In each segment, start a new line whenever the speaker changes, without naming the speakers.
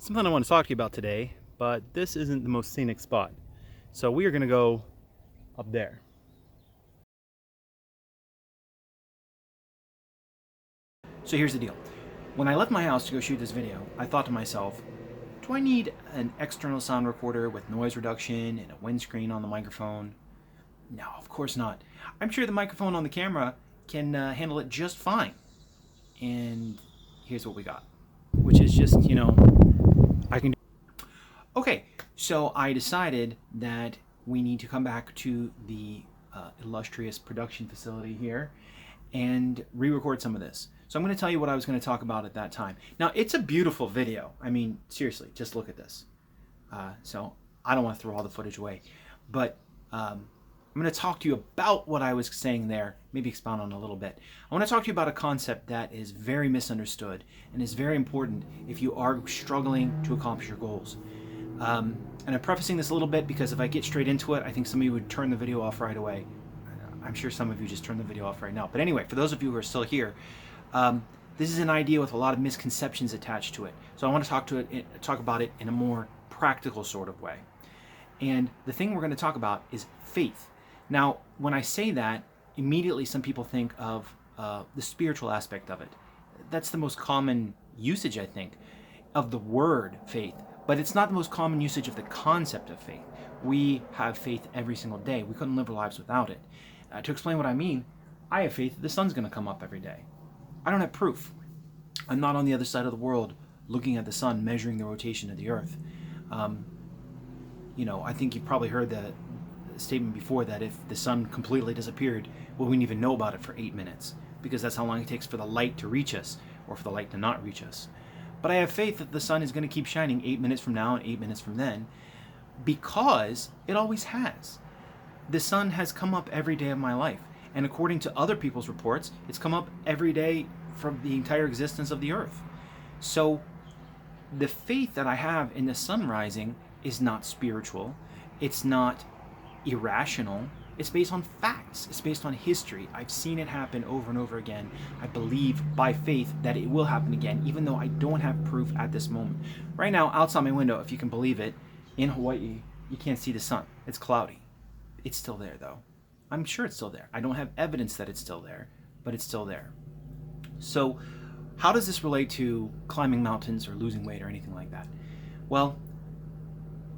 Something I want to talk to you about today, but this isn't the most scenic spot. So we are going to go up there. So here's the deal. When I left my house to go shoot this video, I thought to myself, do I need an external sound recorder with noise reduction and a windscreen on the microphone? No, of course not. I'm sure the microphone on the camera can handle it just fine. And here's what we got, which is just, I can do. Okay, so I decided that we need to come back to the illustrious production facility here and re-record some of this. So I'm going to tell you what I was going to talk about at that time. Now, it's a beautiful video. I mean, seriously, just look at this. So I don't want to throw all the footage away, but I'm going to talk to you about what I was saying there, maybe expound on it a little bit. I want to talk to you about a concept that is very misunderstood and is very important if you are struggling to accomplish your goals. And I'm prefacing this a little bit because if I get straight into it, I think some of you would turn the video off right away. I'm sure some of you just turned the video off right now. But anyway, for those of you who are still here, this is an idea with a lot of misconceptions attached to it. So I want to talk about it in a more practical sort of way. And the thing we're going to talk about is faith. Now, when I say that, immediately some people think of the spiritual aspect of it. That's the most common usage, I think, of the word faith. But it's not the most common usage of the concept of faith. We have faith every single day. We couldn't live our lives without it. To explain what I mean, I have faith that the sun's going to come up every day. I don't have proof. I'm not on the other side of the world looking at the sun, measuring the rotation of the earth. I think you've probably heard the statement before that if the sun completely disappeared, we wouldn't even know about it for 8 minutes, because that's how long it takes for the light to reach us, or for the light to not reach us. But I have faith that the sun is going to keep shining 8 minutes from now and 8 minutes from then, because it always has. The sun has come up every day of my life, and according to other people's reports, it's come up every day from the entire existence of the earth. So the faith that I have in the sun rising is not spiritual, it's not irrational, it's based on facts, it's based on history. I've seen it happen over and over again. I believe by faith that it will happen again, even though I don't have proof at this moment. Right now, outside my window, if you can believe it, in Hawaii, you can't see the sun. It's cloudy. It's still there, though. I'm sure it's still there. I don't have evidence that it's still there, but it's still there. So how does this relate to climbing mountains or losing weight or anything like that? Well,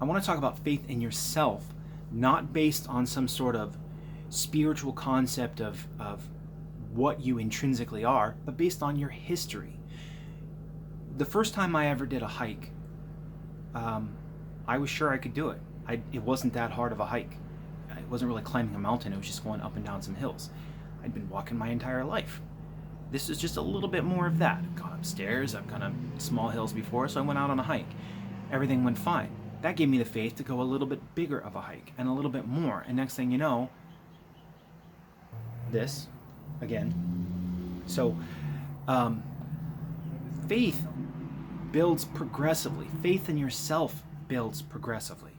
I want to talk about faith in yourself, not based on some sort of spiritual concept of what you intrinsically are, but based on your history. The first time I ever did a hike, I was sure I could do it. It wasn't that hard of a hike. It wasn't really climbing a mountain, it was just going up and down some hills. I'd been walking my entire life. This is just a little bit more of that. I've gone upstairs, I've gone up small hills before, so I went out on a hike. Everything went fine. That gave me the faith to go a little bit bigger of a hike and a little bit more. And next thing you know, this again. So faith builds progressively. Faith in yourself builds progressively.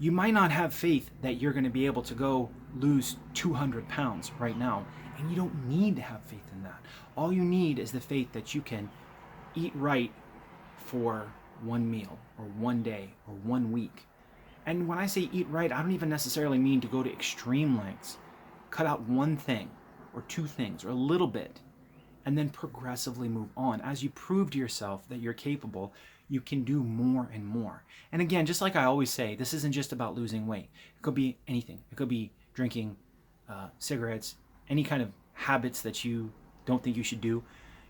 You might not have faith that you're going to be able to go lose 200 pounds right now, and you don't need to have faith in that. All you need is the faith that you can eat right for one meal or one day or 1 week. And when I say eat right, I don't even necessarily mean to go to extreme lengths. Cut out one thing or two things or a little bit and then progressively move on. As you prove to yourself that you're capable, you can do more and more. And again, just like I always say, this isn't just about losing weight. It could be anything. It could be drinking cigarettes, any kind of habits that you don't think you should do,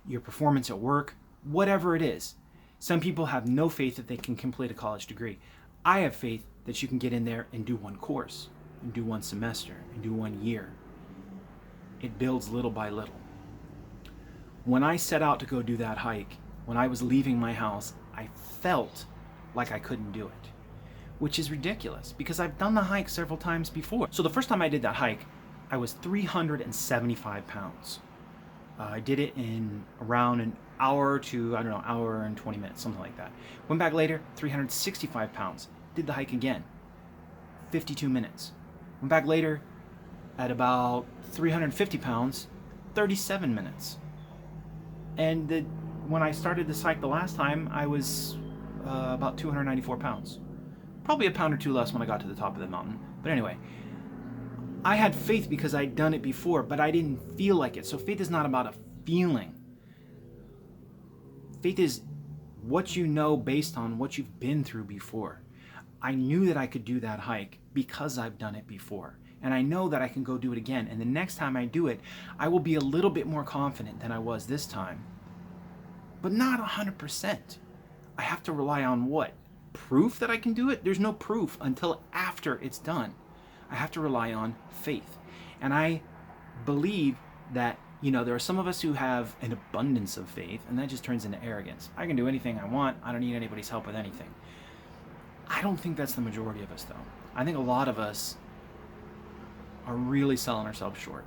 your performance at work, whatever it is. Some people have no faith that they can complete a college degree. I have faith that you can get in there and do one course, and do one semester, and do 1 year. It builds little by little. When I set out to go do that hike, when I was leaving my house, I felt like I couldn't do it, which is ridiculous because I've done the hike several times before. So the first time I did that hike, I was 375 pounds. I did it in around an hour to, hour and 20 minutes, something like that. Went back later, 365 pounds. Did the hike again, 52 minutes. Went back later at about 350 pounds, 37 minutes. And when I started this hike the last time, I was about 294 pounds. Probably a pound or two less when I got to the top of the mountain. But anyway, I had faith because I'd done it before, but I didn't feel like it. So faith is not about a feeling. Faith is what you know based on what you've been through before. I knew that I could do that hike because I've done it before. And I know that I can go do it again. And the next time I do it, I will be a little bit more confident than I was this time. But not 100%. I have to rely on what? Proof that I can do it? There's no proof until after it's done. I have to rely on faith. And I believe that, there are some of us who have an abundance of faith, and that just turns into arrogance. I can do anything I want. I don't need anybody's help with anything. I don't think that's the majority of us, though. I think a lot of us are really selling ourselves short.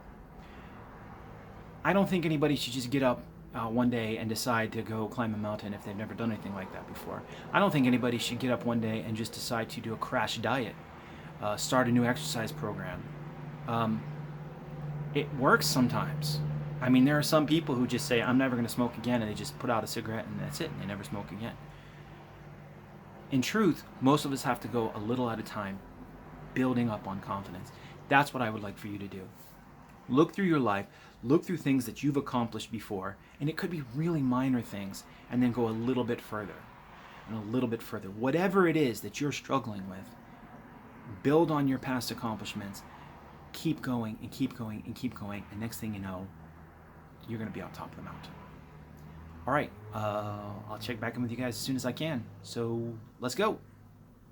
I don't think anybody should just get up one day and decide to go climb a mountain if they've never done anything like that before. I don't think anybody should get up one day and just decide to do a crash diet, start a new exercise program. It works sometimes. I mean, there are some people who just say, I'm never going to smoke again, and they just put out a cigarette and that's it, and they never smoke again. In truth, most of us have to go a little at a time, building up on confidence. That's what I would like for you to do. Look through your life, look through things that you've accomplished before, and it could be really minor things, and then go a little bit further, and a little bit further. Whatever it is that you're struggling with, build on your past accomplishments, keep going and keep going and keep going, and next thing you know, you're going to be on top of the mountain. All right, I'll check back in with you guys as soon as I can. So let's go.